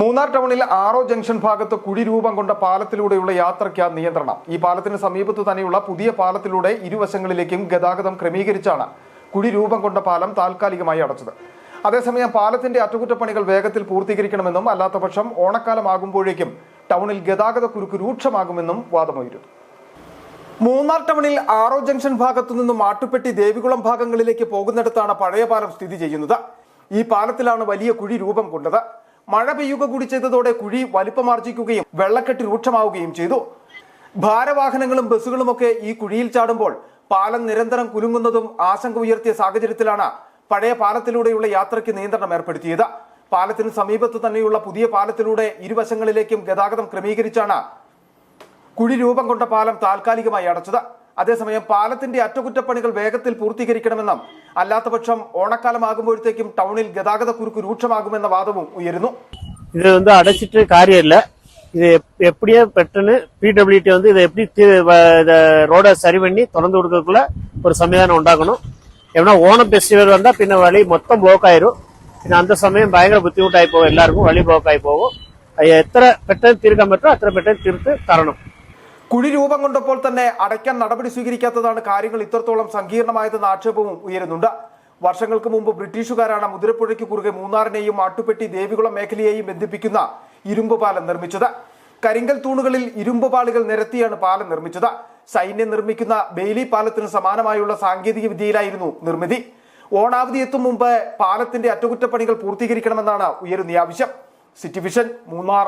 മൂന്നാർ ടൗണിൽ ആറോ ജംഗ്ഷൻ ഭാഗത്ത് കുഴി രൂപം കൊണ്ട പാലത്തിലൂടെയുള്ള യാത്രയ്ക്ക് നിയന്ത്രണം. ഈ പാലത്തിന് സമീപത്ത് തന്നെയുള്ള പുതിയ പാലത്തിലൂടെ ഇരുവശങ്ങളിലേക്കും ഗതാഗതം ക്രമീകരിച്ചാണ് കുഴി രൂപം കൊണ്ട പാലം താൽക്കാലികമായി അടച്ചത്. അതേസമയം പാലത്തിന്റെ അറ്റകുറ്റപ്പണികൾ വേഗത്തിൽ പൂർത്തീകരിക്കണമെന്നും അല്ലാത്തപക്ഷം ഓണക്കാലമാകുമ്പോഴേക്കും ടൗണിൽ ഗതാഗത കുരുക്ക് രൂക്ഷമാകുമെന്നും വാദമുയരുന്നു. മൂന്നാർ ടൗണിൽ ആറോ ജംഗ്ഷൻ ഭാഗത്തു നിന്നും മാട്ടുപ്പെട്ടി ദേവികുളം ഭാഗങ്ങളിലേക്ക് പോകുന്നിടത്താണ് പഴയ പാലം സ്ഥിതി ചെയ്യുന്നത്. ഈ പാലത്തിലാണ് വലിയ കുഴി രൂപം കൊണ്ടത്. മഴ പെയ്യുക കൂടി ചെയ്തതോടെ കുഴി വലിപ്പമാർജിക്കുകയും വെള്ളക്കെട്ട് രൂക്ഷമാവുകയും ചെയ്തു. ഭാരവാഹനങ്ങളും ബസ്സുകളുമൊക്കെ ഈ കുഴിയിൽ ചാടുമ്പോൾ പാലം നിരന്തരം കുലുങ്ങുന്നതും ആശങ്ക ഉയർത്തിയ സാഹചര്യത്തിലാണ് പഴയ പാലത്തിലൂടെയുള്ള യാത്രയ്ക്ക് നിയന്ത്രണം ഏർപ്പെടുത്തിയത്. പാലത്തിന് സമീപത്ത് തന്നെയുള്ള പുതിയ പാലത്തിലൂടെ ഇരുവശങ്ങളിലേക്കും ഗതാഗതം ക്രമീകരിച്ചാണ് കുഴി രൂപം കൊണ്ട പാലം താൽക്കാലികമായി അടച്ചത്. അതേസമയം പാലത്തിന്റെ അറ്റകുറ്റപ്പണികൾ വേഗത്തിൽ പൂർത്തീകരിക്കണമെന്നും അല്ലാത്തപക്ഷം ഓണക്കാലമാകുമ്പോഴത്തേക്കും ടൗണിൽ ഗതാഗത കുരുക്ക് രൂക്ഷമാകുമെന്ന വാദവും ഉയരുന്നു. ഇത് അടച്ചിട്ട് കാര്യമില്ല. இது எப்படியே பெட்டன்னு பிடபிள்யூடி இதை எப்படி ரோட சரி பண்ணி திறந்து கொடுக்கறதுக்குள்ள ஒரு சமயதானம் உண்டாக்கணும். எப்படின்னா ஓணம் ஃபெஸ்டிவல் வந்தா பின்ன வழி மொத்தம் ப்ளோக் ஆயிரும். പിന്നെ அந்த സമയം ഭയങ്കര ബുദ്ധിമുട്ടായി പോകും, എല്ലാവർക്കും വഴി ബ്ലോക്കായി പോകും. എത്ര പെട്ടെന്ന് തീർക്കാൻ പറ്റുമോ അത്ര പെട്ടെന്ന് തീർത്ത് തരണം. കുഴി രൂപം കൊണ്ടപ്പോൾ തന്നെ അടയ്ക്കാൻ നടപടി സ്വീകരിക്കാത്തതാണ് കാര്യങ്ങൾ ഇത്രത്തോളം സങ്കീർണമായതെന്ന ആക്ഷേപവും ഉയരുന്നുണ്ട്. വർഷങ്ങൾക്ക് മുമ്പ് ബ്രിട്ടീഷുകാരാണ് മുതിരപ്പുഴയ്ക്ക് കുറുകെ മൂന്നാറിനെയും മാട്ടുപ്പെട്ടി ദേവികുളം മേഖലയെയും ബന്ധിപ്പിക്കുന്ന ഇരുമ്പ് പാലം നിർമ്മിച്ചത്. കരിങ്കൽ തൂണുകളിൽ ഇരുമ്പ് പാളികൾ നിരത്തിയാണ് പാലം നിർമ്മിച്ചത്. സൈന്യം നിർമ്മിക്കുന്ന ബെയിലി പാലത്തിന് സമാനമായുള്ള സാങ്കേതിക വിദ്യയിലായിരുന്നു നിർമ്മിതി. ഓണാവധി എത്തും മുമ്പ് പാലത്തിന്റെ അറ്റകുറ്റപ്പണികൾ പൂർത്തീകരിക്കണമെന്നാണ് ഉയരുന്ന ആവശ്യം. City vision, Munnar.